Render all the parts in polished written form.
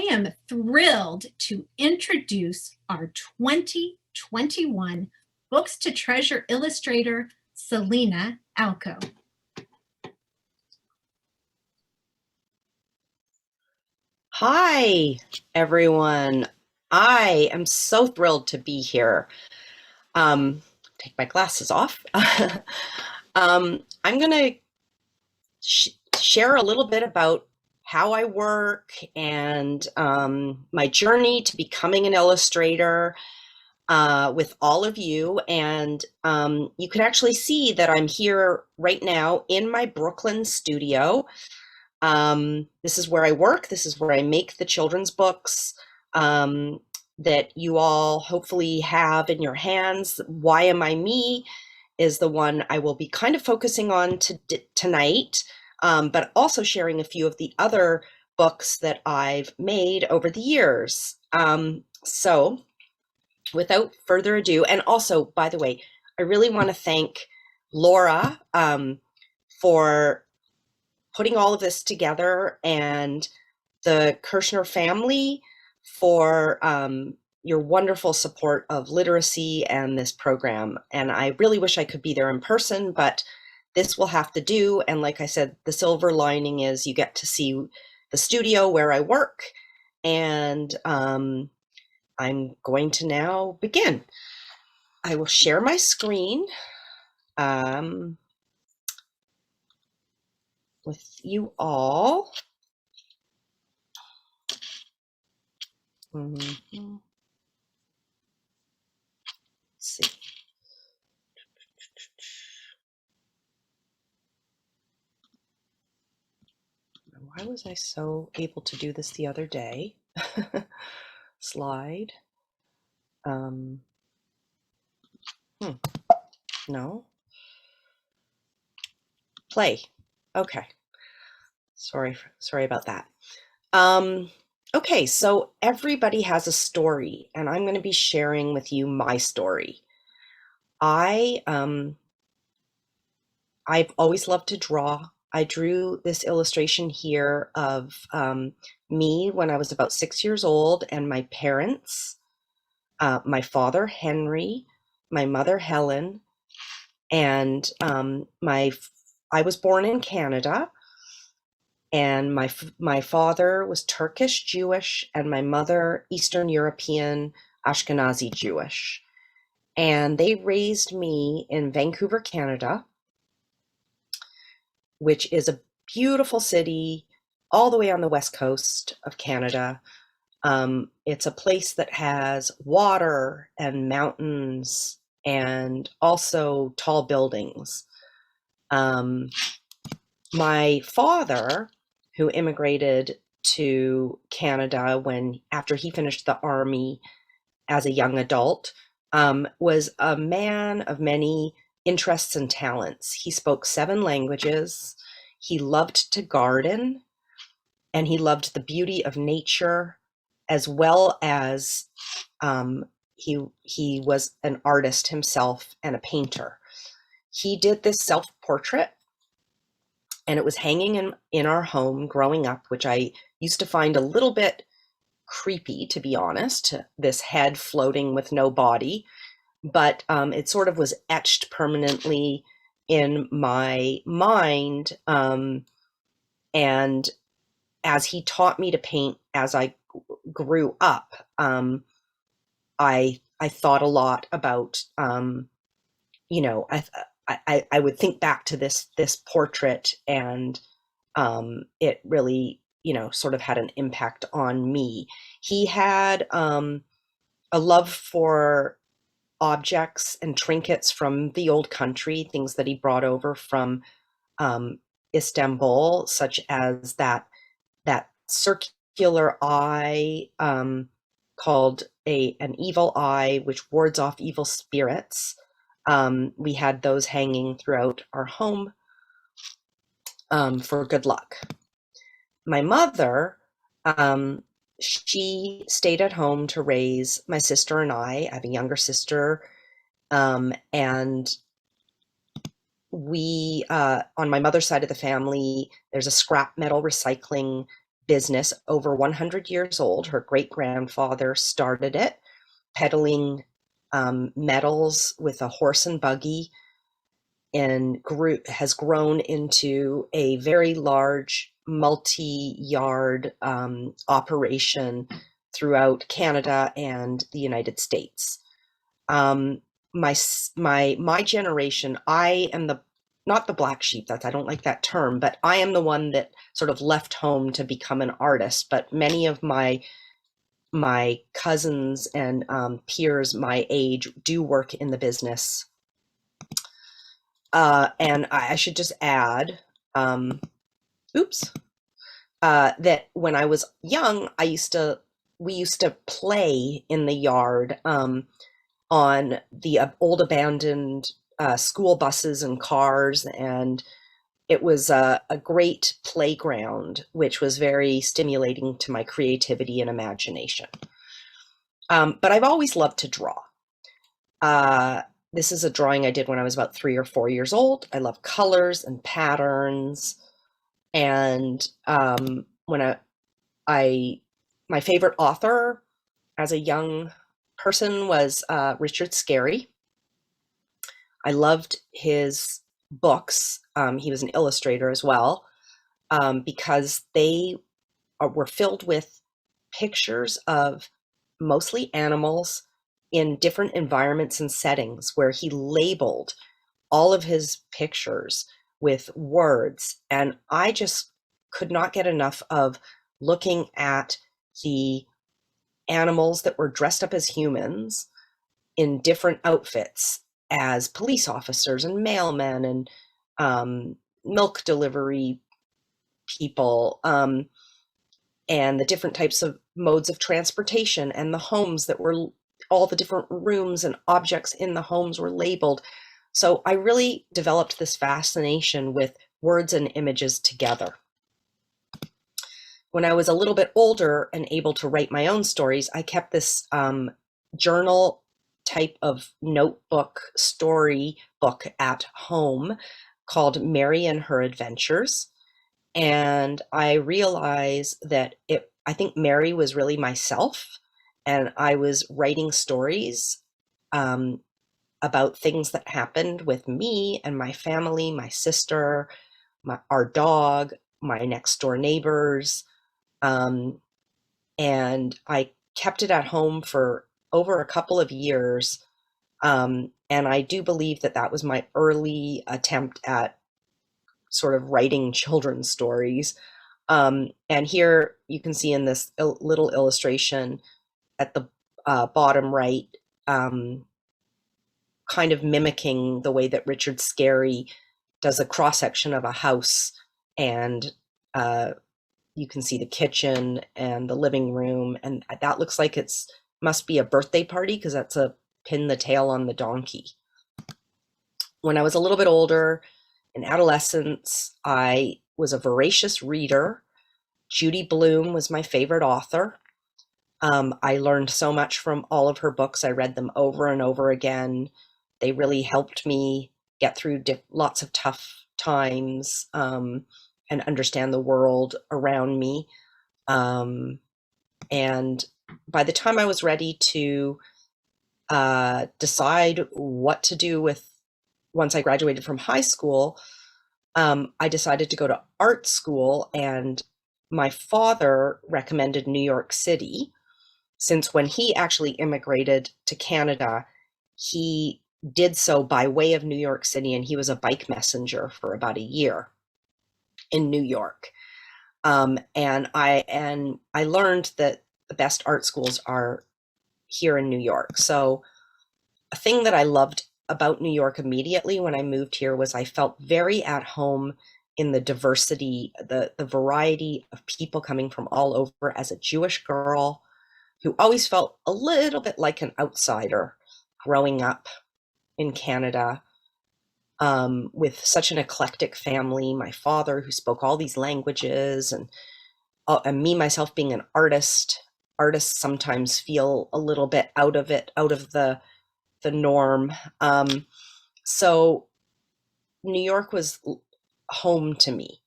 am thrilled to introduce our 2021 Books to Treasure illustrator, Selina Alko. Hi, everyone. I am so thrilled to be here. Take my glasses off. I'm going to share a little bit about how I work and my journey to becoming an illustrator with all of you. And you can actually see that I'm here right now in my Brooklyn studio. This is where I work. This is where I make the children's books that you all hopefully have in your hands. Why Am I Me is the one I will be kind of focusing on tonight, but also sharing a few of the other books that I've made over the years. So without further ado, and also, by the way, I really want to thank Laura for putting all of this together, and the Kirshner family for your wonderful support of literacy and this program. And I really wish I could be there in person, but this will have to do. And like I said, the silver lining is you get to see the studio where I work. And I'm going to now begin. I will share my screen with you all. Let's see. Why was I so able to do this the other day? Slide. No. Play. Okay. Sorry about that. Okay, so everybody has a story, and I'm going to be sharing with you my story. I've always loved to draw. I drew this illustration here of me when I was about 6 years old, and my parents, my father, Henry, my mother, Helen, and I was born in Canada, and my father was Turkish Jewish, and my mother Eastern European Ashkenazi Jewish. And they raised me in Vancouver, Canada, which is a beautiful city all the way on the west coast of Canada. It's a place that has water and mountains and also tall buildings. My father, who immigrated to Canada after he finished the army as a young adult, was a man of many interests and talents. He spoke 7 languages. He loved to garden, and he loved the beauty of nature, as well as he was an artist himself and a painter. He did this self-portrait, and it was hanging in our home growing up, which I used to find a little bit creepy, to be honest, this head floating with no body. But it sort of was etched permanently in my mind. And as he taught me to paint as I grew up, I thought a lot about, I would think back to this portrait, and it really, sort of had an impact on me. He had a love for objects and trinkets from the old country, things that he brought over from Istanbul, such as that circular eye called an evil eye, which wards off evil spirits. We had those hanging throughout our home for good luck. My mother, she stayed at home to raise my sister and I. I have a younger sister, and we, on my mother's side of the family, there's a scrap metal recycling business over 100 years old. Her great-grandfather started it, peddling metals with a horse and buggy, and has grown into a very large multi-yard operation throughout Canada and the United States. My generation, I am the not the black sheep. I don't like that term, but I am the one that sort of left home to become an artist. But many of my cousins and peers my age do work in the business. And I should just add, that when I was young, we used to play in the yard on the old abandoned school buses and cars, and it was a great playground, which was very stimulating to my creativity and imagination. But I've always loved to draw. This is a drawing I did when I was about 3 or 4 years old. I love colors and patterns. And when my favorite author as a young person was Richard Scarry. I loved his books. He was an illustrator as well, because they were filled with pictures of mostly animals in different environments and settings, where he labeled all of his pictures with words. And I just could not get enough of looking at the animals that were dressed up as humans in different outfits as police officers and mailmen and milk delivery people, and the different types of modes of transportation, and the homes that were, all the different rooms and objects in the homes were labeled. So I really developed this fascination with words and images together. When I was a little bit older and able to write my own stories, I kept this journal type of notebook story book at home called Mary and Her Adventures. And I realized that I think Mary was really myself, and I was writing stories about things that happened with me and my family, my sister, our dog, my next door neighbors. And I kept it at home for over a couple of years. And I do believe that was my early attempt at sort of writing children's stories. And here you can see in this little illustration at the bottom right, kind of mimicking the way that Richard Scarry does a cross-section of a house, and you can see the kitchen and the living room, and that looks like must be a birthday party, because that's a pin the tail on the donkey. When I was a little bit older, in adolescence, I was a voracious reader. Judy Blume was my favorite author. I learned so much from all of her books. I read them over and over again. They really helped me get through lots of tough times, and understand the world around me. And by the time I was ready to decide what to do once I graduated from high school, I decided to go to art school, and my father recommended New York City, since when he actually immigrated to Canada, he did so by way of New York City, and he was a bike messenger for about a year in New York. And I learned that the best art schools are here in New York. So a thing that I loved about New York immediately when I moved here was I felt very at home in the diversity, the variety of people coming from all over. As a Jewish girl who always felt a little bit like an outsider growing up in Canada, with such an eclectic family, my father who spoke all these languages, and me myself being an artist. Artists sometimes feel a little bit out of the norm. So New York was home to me.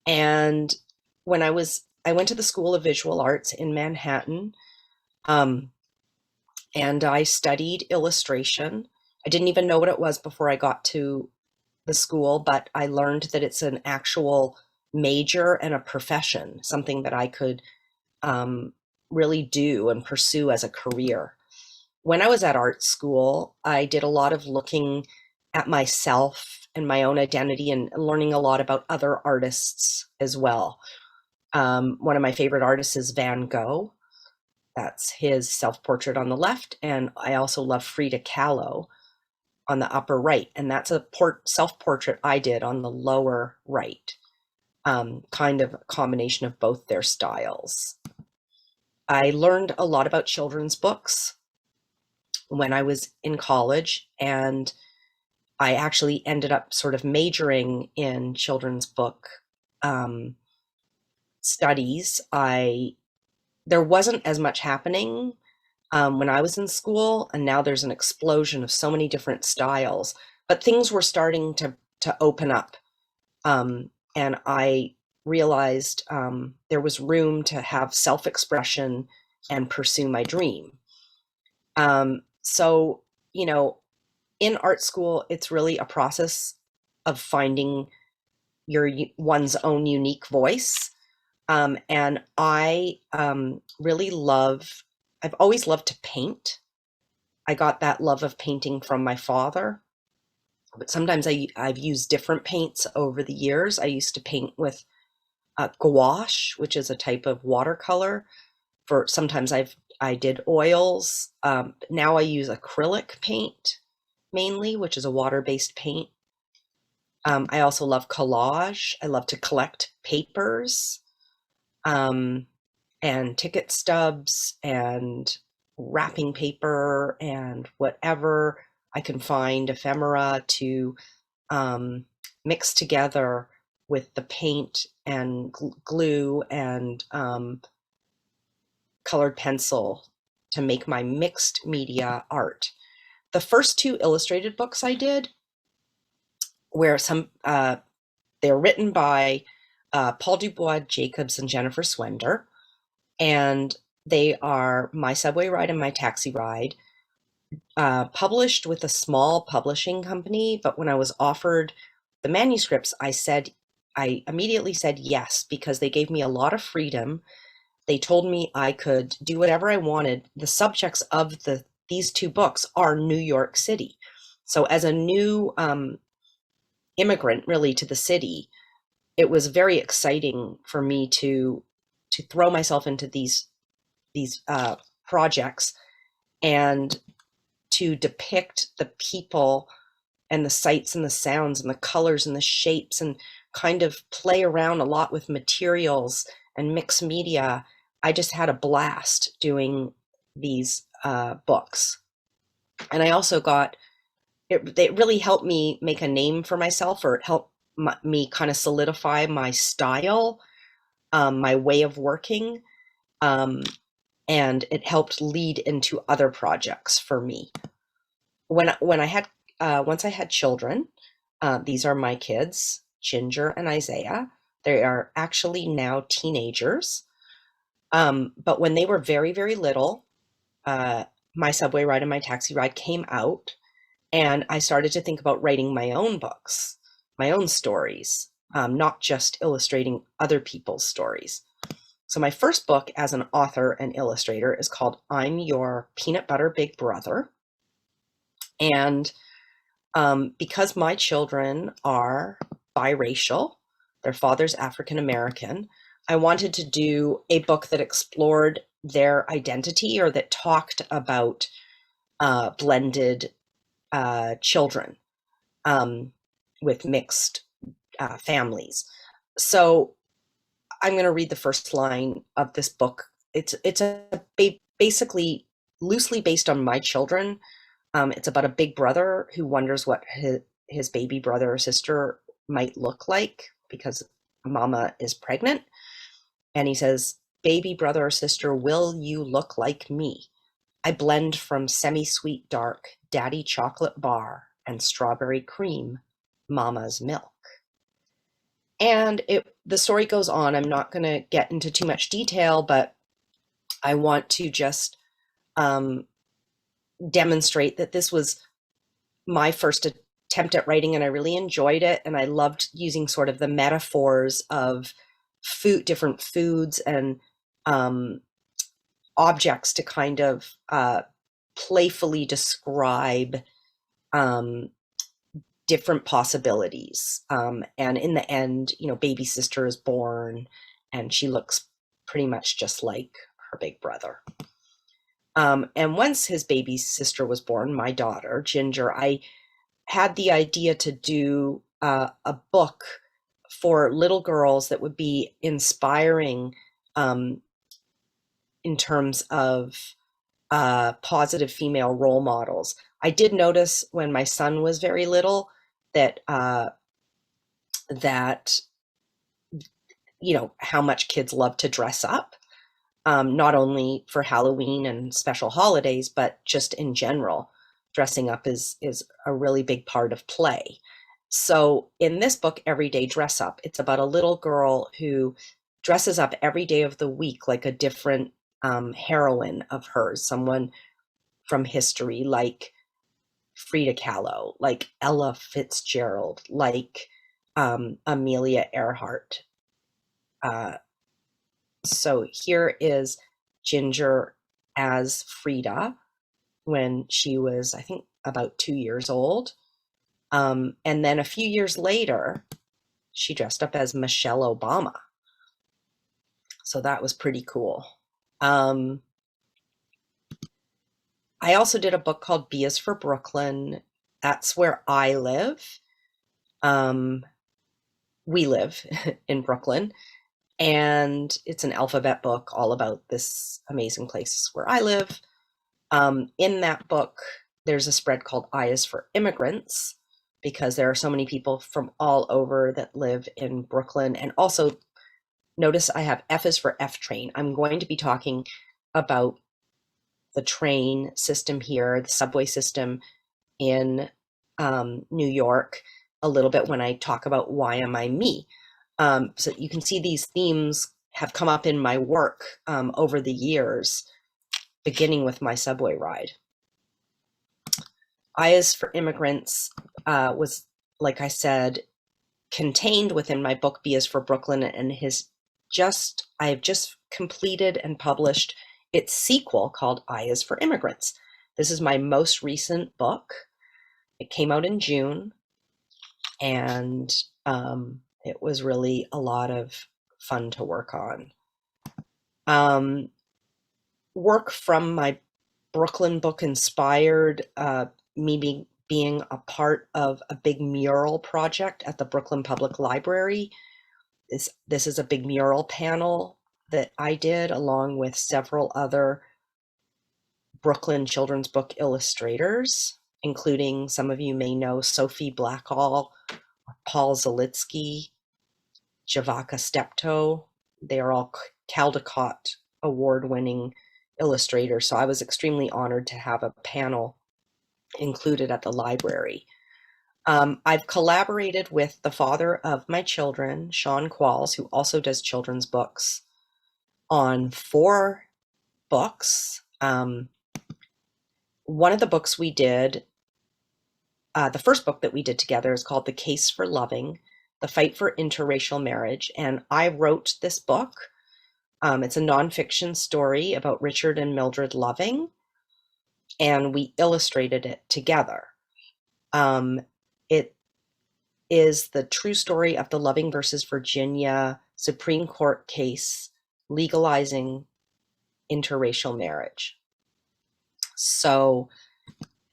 And when I was I went to the School of Visual Arts in Manhattan, and I studied illustration. I didn't even know what it was before I got to the school, but I learned that it's an actual major and a profession, something that I could really do and pursue as a career. When I was at art school, I did a lot of looking at myself and my own identity and learning a lot about other artists as well. One of my favorite artists is Van Gogh. That's his self-portrait on the left. And I also love Frida Kahlo on the upper right. And that's a self-portrait I did on the lower right. Kind of a combination of both their styles. I learned a lot about children's books when I was in college, and I actually ended up sort of majoring in children's book studies. There wasn't as much happening when I was in school, and now there's an explosion of so many different styles, but things were starting to open up. And I realized there was room to have self-expression and pursue my dream. So, in art school, it's really a process of finding one's own unique voice. And I really I've always loved to paint. I got that love of painting from my father, but sometimes I've used different paints over the years. I used to paint with gouache, which is a type of watercolor. Sometimes I did oils. Now I use acrylic paint mainly, which is a water-based paint. I also love collage. I love to collect papers, and ticket stubs and wrapping paper and whatever I can find, ephemera, to mix together with the paint and glue and colored pencil to make my mixed media art. The first two illustrated books I did, where they're written by Paul Dubois Jacobs and Jennifer Swender, and they are My Subway Ride and My Taxi Ride, published with a small publishing company. But when I was offered the manuscripts, I immediately said yes, because they gave me a lot of freedom. They told me I could do whatever I wanted. The subjects of these two books are New York City. So as a new immigrant really to the city, it was very exciting for me to throw myself into these projects and to depict the people and the sights and the sounds and the colors and the shapes, and kind of play around a lot with materials and mixed media. I just had a blast doing these books. And I also it really helped me make a name for myself, or it helped me kind of solidify my style, my way of working. And it helped lead into other projects for me. Once I had children, these are my kids, Ginger and Isaiah. They are actually now teenagers. But when they were very, very little, My Subway Ride and My Taxi Ride came out, and I started to think about writing my own books, my own stories, not just illustrating other people's stories. So my first book as an author and illustrator is called I'm Your Peanut Butter Big Brother. And because my children are biracial, their father's African American, I wanted to do a book that explored their identity, or that talked about blended children with mixed families. So I'm going to read the first line of this book. It's basically loosely based on my children. It's about a big brother who wonders what his baby brother or sister might look like because mama is pregnant. And he says, baby brother or sister, will you look like me? I blend from semi-sweet dark, daddy chocolate bar and strawberry cream, mama's milk. And the story goes on. I'm not going to get into too much detail, but I want to just demonstrate that this was my first attempt at writing, and I really enjoyed it. And I loved using sort of the metaphors of different foods and objects to kind of playfully describe different possibilities. And in the end, baby sister is born, and she looks pretty much just like her big brother. And once his baby sister was born, my daughter, Ginger, I had the idea to do a book for little girls that would be inspiring in terms of positive female role models. I did notice when my son was very little that how much kids love to dress up, not only for Halloween and special holidays, but just in general. Dressing up is a really big part of play. So in this book, Everyday Dress Up, it's about a little girl who dresses up every day of the week like a different heroine of hers, someone from history, like Frida Kahlo, like Ella Fitzgerald, like Amelia Earhart. So here is Ginger as Frida when she was, I think, about 2 years old. And then a few years later, she dressed up as Michelle Obama. So that was pretty cool. I also did a book called B is for Brooklyn. That's where I live. We live in Brooklyn. And it's an alphabet book all about this amazing place where I live. In that book, there's a spread called I is for Immigrants, because there are so many people from all over that live in Brooklyn. And also, notice I have F is for F train. I'm going to be talking about the train system here, the subway system in New York, a little bit when I talk about Why Am I Me? So you can see these themes have come up in my work over the years, beginning with my subway ride. I is for Immigrants was, like I said, contained within my book B is for Brooklyn, and I have just completed and published its sequel called I is for Immigrants. This is my most recent book. It came out in June, and it was really a lot of fun to work on. Work from my Brooklyn book inspired me being a part of a big mural project at the Brooklyn Public Library. This is a big mural panel that I did along with several other Brooklyn children's book illustrators, including, some of you may know, Sophie Blackall, Paul Zalitsky, Javaka Steptoe. They are all Caldecott award-winning illustrators, so I was extremely honored to have a panel included at the library. I've collaborated with the father of my children, Sean Qualls, who also does children's books, on 4 books. One of the books we did, the first book that we did together, is called The Case for Loving, The Fight for Interracial Marriage, and I wrote this book. It's a nonfiction story about Richard and Mildred Loving, and we illustrated it together. It is the true story of the Loving versus Virginia Supreme Court case legalizing interracial marriage. So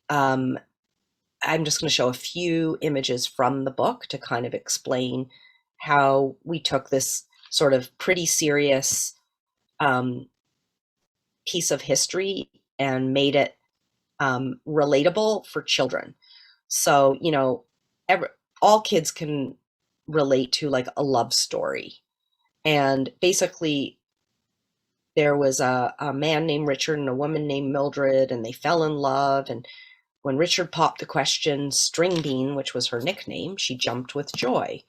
I'm just going to show a few images from the book to kind of explain how we took this sort of pretty serious piece of history and made it relatable for children. So, all kids can relate to like a love story. And basically, there was a man named Richard and a woman named Mildred, and they fell in love. And when Richard popped the question String Bean, which was her nickname, she jumped with joy.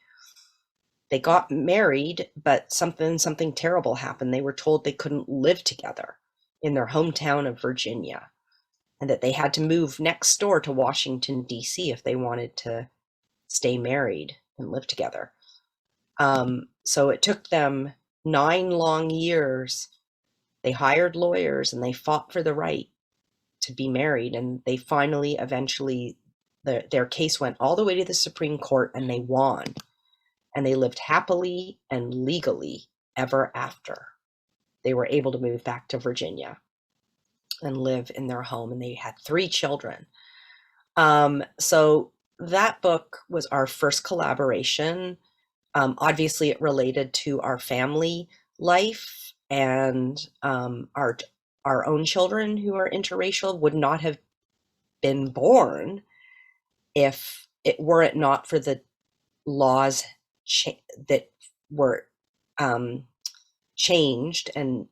they got married, but something terrible happened. They were told they couldn't live together in their hometown of Virginia, and that they had to move next door to Washington, D.C. if they wanted to stay married and live together. So it took them 9 long years. They hired lawyers and they fought for the right to be married, and they finally, eventually, their case went all the way to the Supreme Court, and they won. And they lived happily and legally ever after. They were able to move back to Virginia and live in their home, and they had 3 children. So that book was our first collaboration. Obviously, it related to our family life, and our own children who are interracial would not have been born if it were it not for the laws that were changed and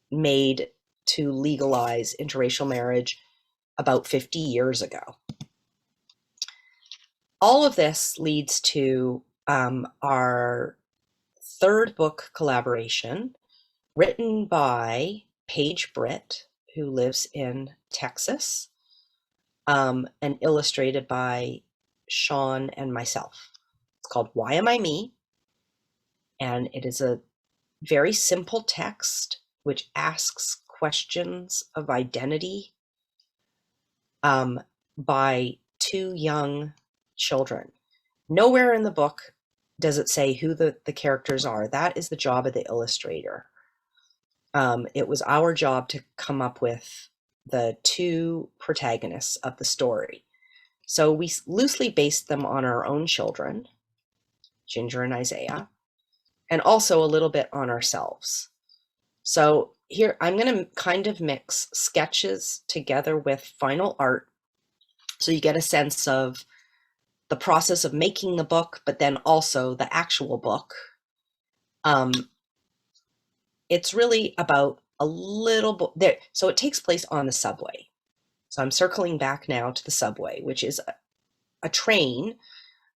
made to legalize interracial marriage about 50 years ago. All of this leads to our 3rd book collaboration, written by Paige Britt, who lives in Texas, and illustrated by Sean and myself. It's called Why Am I Me? And it is a very simple text which asks questions of identity by 2 young children. Nowhere in the book does it say who the characters are. That is the job of the illustrator. It was our job to come up with the 2 protagonists of the story. So we loosely based them on our own children, Ginger and Isaiah, and also a little bit on ourselves. So here I'm going to kind of mix sketches together with final art, so you get a sense of the process of making the book, but then also the actual book. It's really about a little bit there. So it takes place on the subway. So I'm circling back now to the subway, which is a train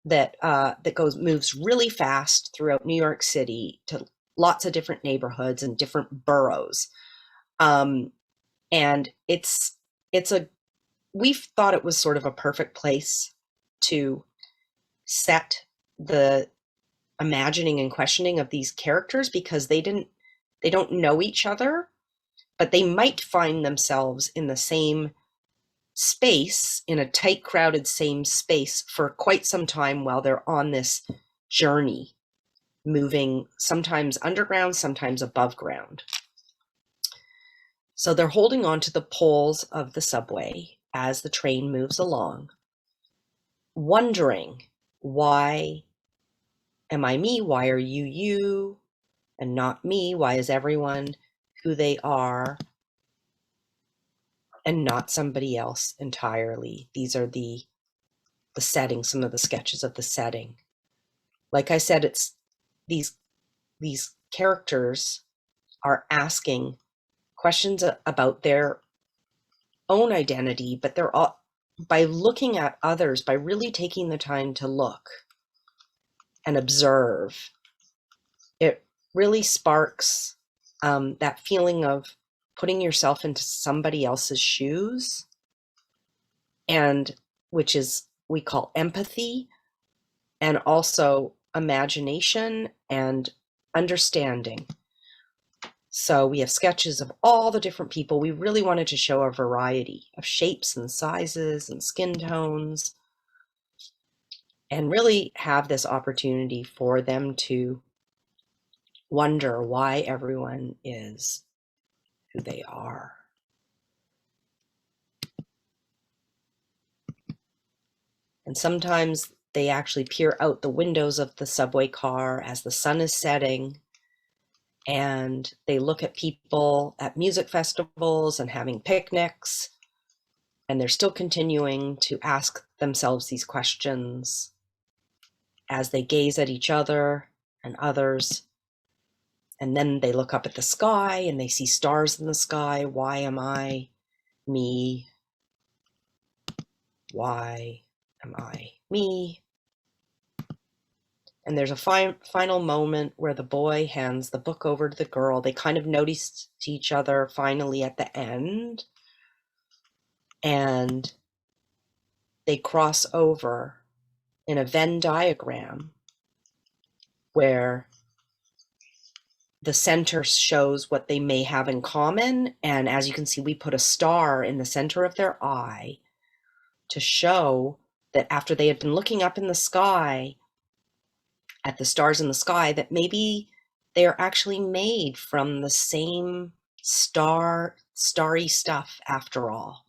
that moves really fast throughout New York City to lots of different neighborhoods and different boroughs. And we thought it was sort of a perfect place to set the imagining and questioning of these characters, because they don't know each other, but they might find themselves in the same space, in a tight, crowded same space for quite some time while they're on this journey, moving sometimes underground, sometimes above ground. So they're holding on to the poles of the subway as the train moves along, wondering, why am I me? Why are you you and not me? Why is everyone who they are and not somebody else entirely? These are the setting, some of the sketches of the setting. Like I said, it's these characters are asking questions about their own identity, but they're all, by looking at others, by really taking the time to look and observe, it really sparks that feeling of putting yourself into somebody else's shoes, and which is, we call empathy, and also imagination and understanding. So we have sketches of all the different people. We really wanted to show a variety of shapes and sizes and skin tones, and really have this opportunity for them to wonder why everyone is who they are. And sometimes they actually peer out the windows of the subway car as the sun is setting, and they look at people at music festivals and having picnics, and they're still continuing to ask themselves these questions as they gaze at each other and others. And then they look up at the sky and they see stars in the sky. Why am I me? Why am I me? And there's a final moment where the boy hands the book over to the girl. They kind of notice each other finally at the end. And they cross over in a Venn diagram where the center shows what they may have in common. And as you can see, we put a star in the center of their eye to show that after they had been looking up in the sky at the stars in the sky, that maybe they are actually made from the same starry stuff after all.